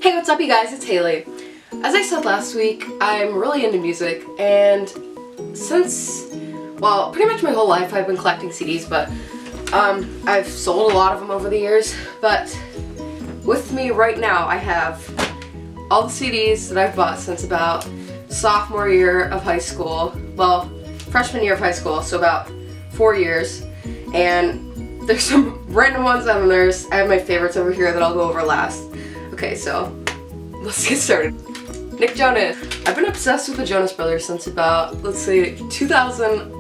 Hey, what's up you guys? It's Haley. As I said last week, I'm really into music, and since, well, pretty much my whole life I've been collecting CDs, but I've sold a lot of them over the years, but with me right now I have all the CDs that I've bought since about sophomore year of high school, well, freshman year of high school, so about 4 years, and there's some random ones and I have my favorites over here that I'll go over last. Okay, so let's get started. Nick Jonas. I've been obsessed with the Jonas Brothers since about, let's see, 2000.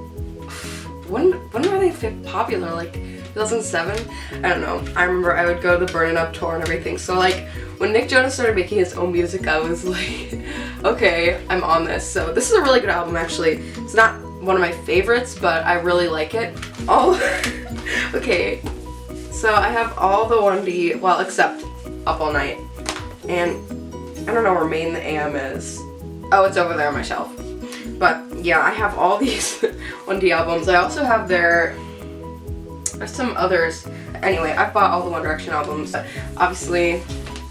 When were they popular? Like 2007? I don't know. I remember I would go to the Burnin' Up tour and everything. So like when Nick Jonas started making his own music, I was like, okay, I'm on this. So this is a really good album actually. It's not one of my favorites, but I really like it. Oh, okay. So I have all the 1D, well, except Up All Night. And I don't know where Main the AM is. Oh, it's over there on my shelf. But yeah, I have all these 1D albums. I also have there's some others. Anyway, I've bought all the One Direction albums. Obviously,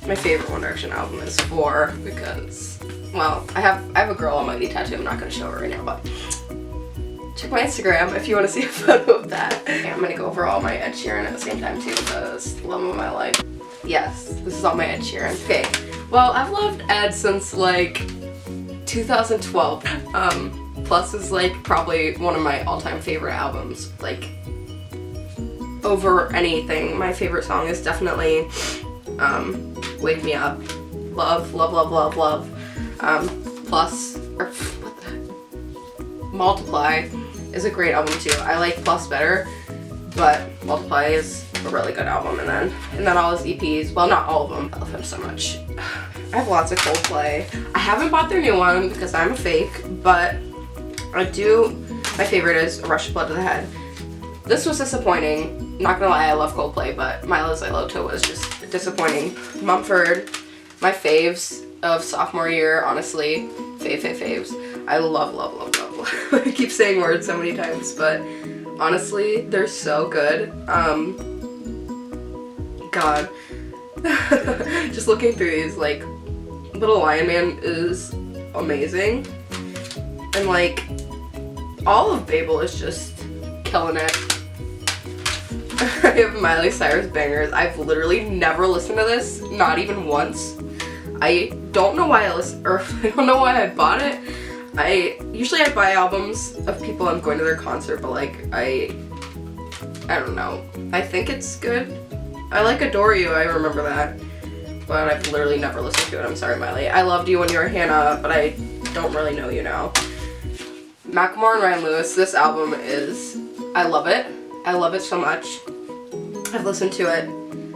my favorite One Direction album is 4 because, well, I have a Girl Almighty tattoo. I'm not going to show it right now, but check my Instagram if you want to see a photo of that. Okay, I'm going to go over all my Ed Sheeran at the same time too because love of my life. Yes, this is all my Ed Sheeran. Okay, well, I've loved Ed since like 2012. Plus is like probably one of my all-time favorite albums. Like, over anything. My favorite song is definitely Wake Me Up. Love, love, love, love, love. Plus, or what the, Multiply is a great album too. I like Plus better, but Multiply is a really good album. And then all his EPs, well, not all of them. I love him so much. I have lots of Coldplay. I haven't bought their new one because I'm a fake, but I do. My favorite is A Rush of Blood to the Head. This was disappointing. Not gonna lie, I love Coldplay, but Milo Xyloto was just disappointing. Mumford, my faves of sophomore year, honestly. Faves. I love, love, love, love. I keep saying words so many times, but honestly, they're so good. God. Just looking through these, like, Little Lion Man is amazing. And, like, all of Babel is just killing it. I have Miley Cyrus bangers. I've literally never listened to this, not even once. I don't know why I don't know why I bought it. Usually I buy albums of people I'm going to their concert, but like, I don't know. I think it's good. I like Adore You, I remember that. But I've literally never listened to it. I'm sorry, Miley. I loved you when you were Hannah, but I don't really know you now. Macklemore and Ryan Lewis, this album is, I love it. I love it so much. I've listened to it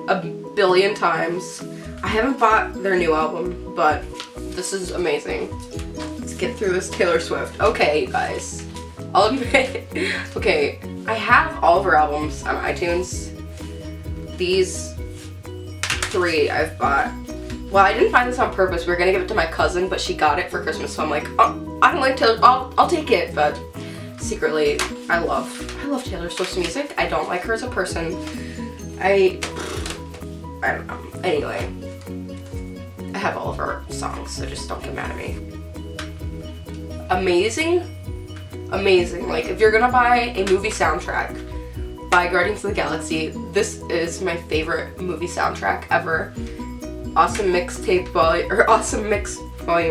a billion times. I haven't bought their new album, but this is amazing. Let's get through this Taylor Swift. Okay, guys. I'll admit. Okay, I have all of her albums on iTunes. These 3 I've bought. Well, I didn't buy this on purpose. We were gonna give it to my cousin, but she got it for Christmas, so I'm like, oh, I don't like Taylor. I'll take it, but secretly, I love Taylor Swift's music. I don't like her as a person. I don't know. Anyway, I have all of her songs, so just don't get mad at me. Amazing. Like, if you're gonna buy a movie soundtrack, buy Guardians of the Galaxy. This is my favorite movie soundtrack ever. Awesome Mix Volume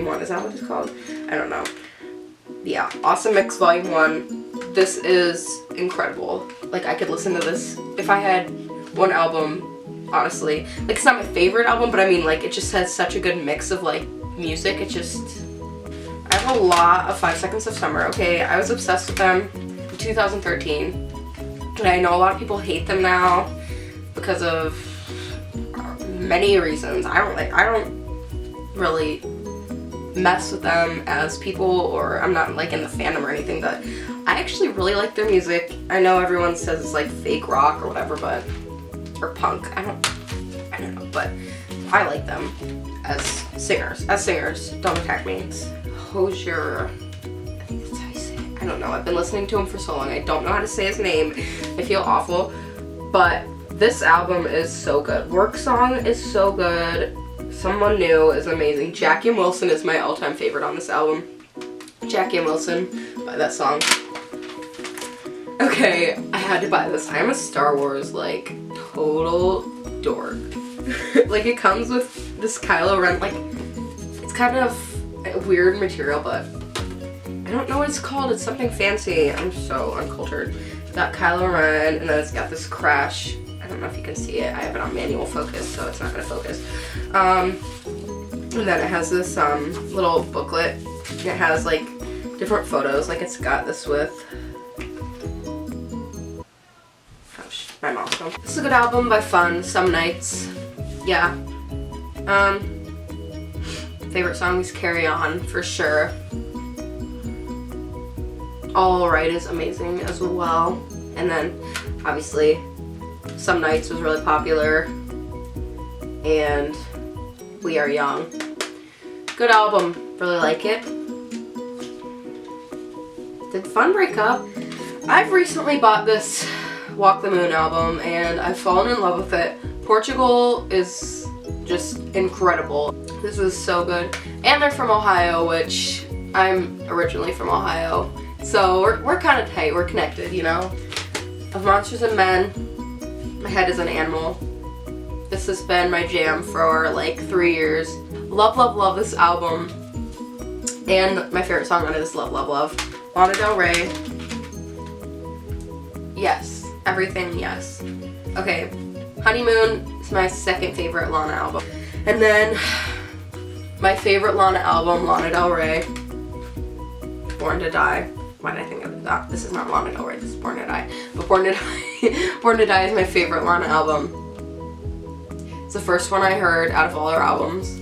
1. Is that what it's called? I don't know. Yeah, Awesome Mix Volume 1. This is incredible. Like, I could listen to this if I had one album, honestly. Like, it's not my favorite album, but I mean, like, it just has such a good mix of, like, music. It just, I have a lot of 5 Seconds of Summer, okay? I was obsessed with them in 2013. And I know a lot of people hate them now because of many reasons. I don't really mess with them as people, or I'm not like in the fandom or anything, but I actually really like their music. I know everyone says it's like fake rock or whatever, but, or punk, I don't know, but I like them as singers. Don't attack me. It's Hozier, I think that's how you say it. I don't know, I've been listening to him for so long, I don't know how to say his name. I feel awful, but this album is so good. Work Song is so good. Someone New is amazing. Jackie and Wilson is my all-time favorite on this album. Jackie and Wilson, by that song. Okay, I had to buy this. I am a Star Wars, like, total dork. Like, it comes with this Kylo Ren, like, it's kind of a weird material, but I don't know what it's called. It's something fancy. I'm so uncultured. It's got Kylo Ren, and then it's got this Crash. I don't know if you can see it. I have it on manual focus, so it's not gonna focus. And then it has this little booklet. It has like different photos. Like it's got this with my mom's phone. This is a good album by Fun. Some Nights. Yeah. Favorite song is Carry On for sure. All Right is amazing as well. And then obviously Some Nights was really popular. And We Are Young. Good album. Really like it. Did Fun break up? I've recently bought this Walk the Moon album and I've fallen in love with it. Portugal is just incredible. This is so good. And they're from Ohio, which I'm originally from Ohio. So we're kind of tight, we're connected, you know? Of Monsters and Men, My Head is an Animal. This has been my jam for like 3 years. Love, love, love this album. And my favorite song on it is Love, Love, Love. Lana Del Rey. Yes. Everything, yes. Okay. Honeymoon is my second favorite Lana album. And then my favorite Lana album, Lana Del Rey. Born to Die. Why did I think of that? This is not Lana Del Rey, this is Born to Die. But Born to Die, Born to Die is my favorite Lana album. It's the first one I heard out of all her albums.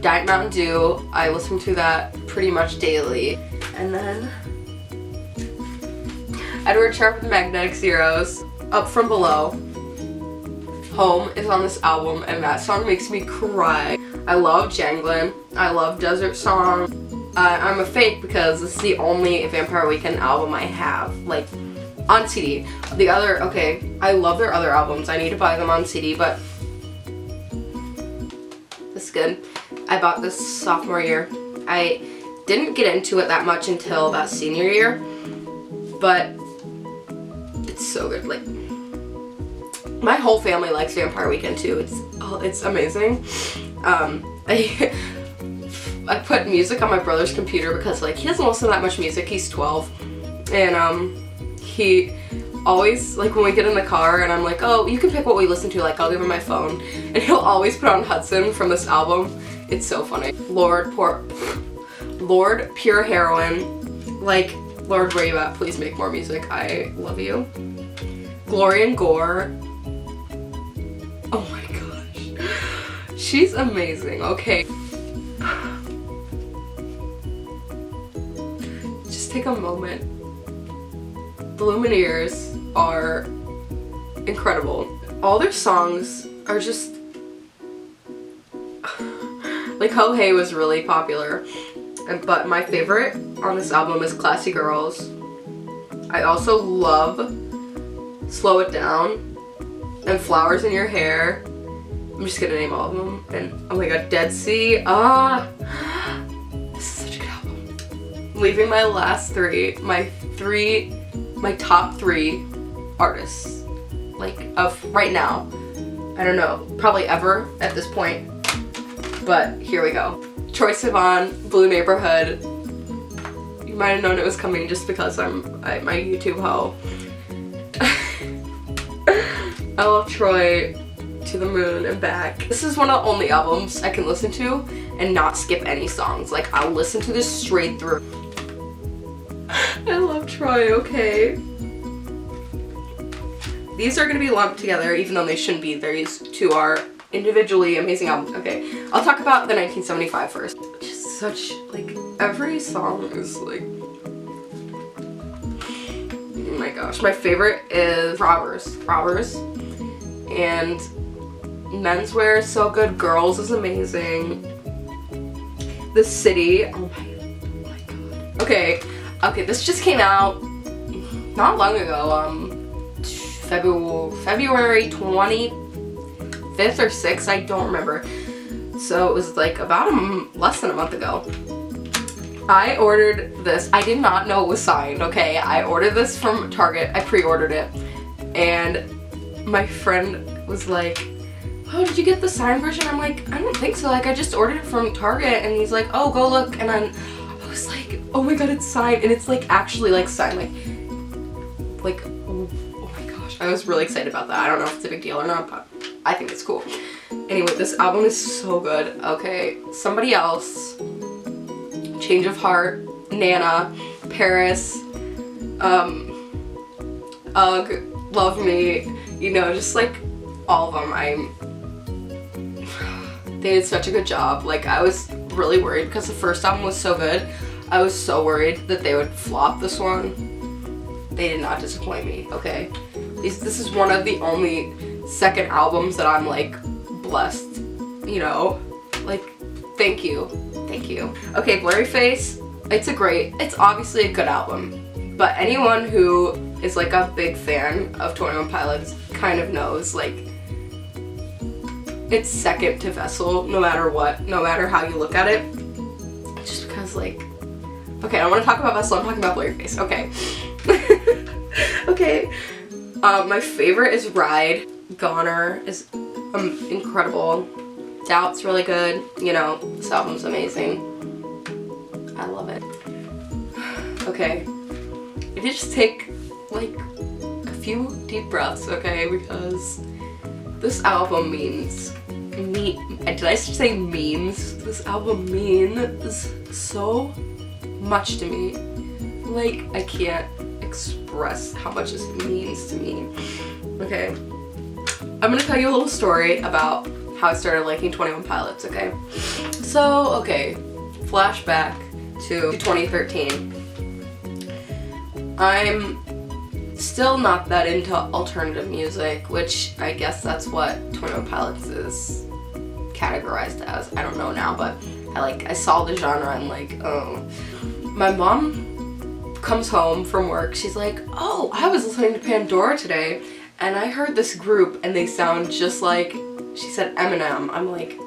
Diet Mountain Dew, I listen to that pretty much daily. And then Edward Sharpe and the Magnetic Zeros, Up From Below. Home is on this album and that song makes me cry. I love Janglin', I love Desert Song. I'm a fake because this is the only Vampire Weekend album I have, like, on CD. The other, okay, I love their other albums. I need to buy them on CD, but this is good. I bought this sophomore year. I didn't get into it that much until about senior year, but it's so good. Like, my whole family likes Vampire Weekend too. It's amazing. I put music on my brother's computer because like he doesn't listen to that much music. He's 12, and he always, like, when we get in the car and I'm like, oh, you can pick what we listen to, like I'll give him my phone, and he'll always put on Hudson from this album. It's so funny. Lord Pure Heroine, like, Lord, where you at? Please make more music. I love you. Glory and Gore. Oh my gosh. She's amazing. Okay. Just take a moment. The Lumineers are incredible. All their songs are just like Ho Hey was really popular, but my favorite on this album is Classy Girls. I also love Slow It Down and Flowers in Your Hair. I'm just gonna name all of them. And oh my god, Dead Sea. This is such a good album. Leaving my last three, my top three artists, like, of right now. I don't know, probably ever at this point, but here we go. Troye Sivan, Blue Neighborhood. You might have known it was coming just because I'm my YouTube hoe. I love Troy to the moon and back. This is one of the only albums I can listen to and not skip any songs. Like, I'll listen to this straight through. I love Troy, okay. These are gonna be lumped together even though they shouldn't be. These two are individually amazing albums. Okay, I'll talk about the 1975 first. Just such, like, every song is like, oh my gosh. My favorite is Robbers. And Menswear is so good. Girls is amazing. The City. Oh my god. Okay, this just came out not long ago. February 25th or 6th, I don't remember. So it was like about less than a month ago. I ordered this. I did not know it was signed, okay? I ordered this from Target. I pre-ordered it. And my friend was like, oh, did you get the signed version? I'm like, I don't think so. Like, I just ordered it from Target. And he's like, oh, go look. And then I was like, oh my god, it's signed. And it's like actually like signed. Like, oh my gosh. I was really excited about that. I don't know if it's a big deal or not, but I think it's cool. Anyway, this album is so good. Okay, Somebody Else, Change of Heart, Nana, Paris, Ugh, Love Me, you know, just like all of them. They did such a good job. Like, I was really worried because the first album was so good. I was so worried that they would flop this one. They did not disappoint me, okay? This is one of the only second albums that I'm like blessed, you know? Like, thank you. Thank you. Okay, Blurry Face, it's obviously a good album. But anyone who is like a big fan of 21 Pilots kind of knows, like, it's second to Vessel no matter what, no matter how you look at it. Just because, like, okay, I don't want to talk about Vessel, I'm talking about Blurry Face, okay. Okay, my favorite is Ride. Goner is incredible. Doubt's really good, you know, this album's amazing. I love it. Okay, if you just take like a few deep breaths, okay, because this album means did I say means? This album means so much to me. Like, I can't express how much this means to me. Okay, I'm gonna tell you a little story about how I started liking 21 Pilots, okay? So, okay, flashback to 2013. I'm still not that into alternative music, which I guess that's what 21 Pilots is categorized as. I don't know now, but I saw the genre and like, oh. My mom comes home from work, she's like, oh, I was listening to Pandora today and I heard this group and they sound just like, she said Eminem. I'm like,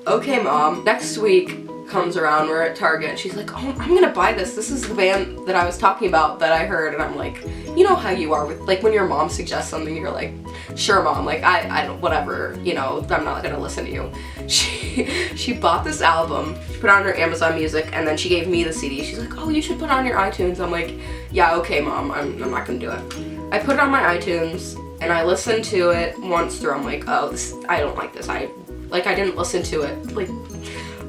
okay mom. Next week comes around, we're at Target, and she's like, oh, I'm gonna buy this. This is the band that I was talking about that I heard. And I'm like, you know how you are with, like, when your mom suggests something, you're like, sure mom, like, I don't, whatever, you know, I'm not gonna listen to you. She bought this album, she put it on her Amazon Music, and then she gave me the CD. She's like, oh, you should put it on your iTunes. I'm like, yeah, okay mom, I'm not gonna do it. I put it on my iTunes, and I listened to it once through. I'm like, oh, I don't like this. I didn't listen to it. Like,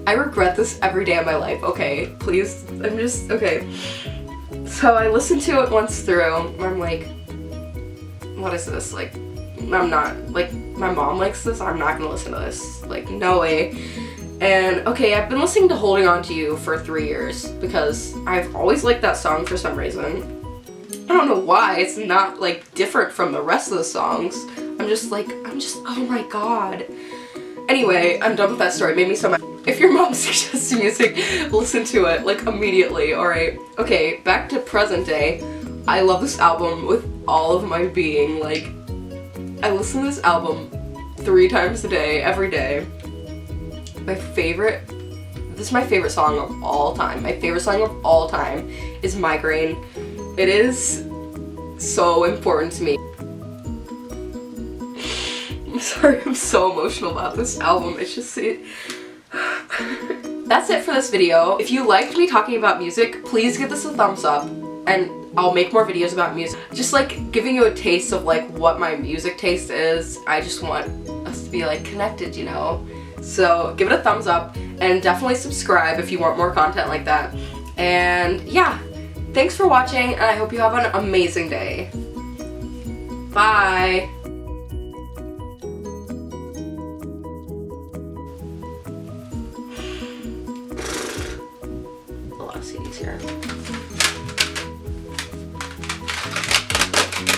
I regret this every day of my life, okay? Please, okay. So I listened to it once through, and I'm like, what is this? Like, I'm not, like, my mom likes this, I'm not gonna listen to this. Like, no way. And, okay, I've been listening to Holding On To You for 3 years, because I've always liked that song for some reason. I don't know why, it's not, like, different from the rest of the songs. I'm just, oh my god. Anyway, I'm done with that story. It made me so mad. If your mom suggests music, listen to it, like, immediately, alright? Okay, back to present day. I love this album with all of my being. Like, I listen to this album 3 times a day, every day. This is my favorite song of all time. My favorite song of all time is Migraine. It is so important to me. I'm sorry, I'm so emotional about this album. It's just That's it for this video. If you liked me talking about music, please give this a thumbs up and I'll make more videos about music. Just like giving you a taste of like what my music taste is. I just want us to be like connected, you know? So give it a thumbs up and definitely subscribe if you want more content like that. And yeah, thanks for watching and I hope you have an amazing day. Bye! A lot of CDs here.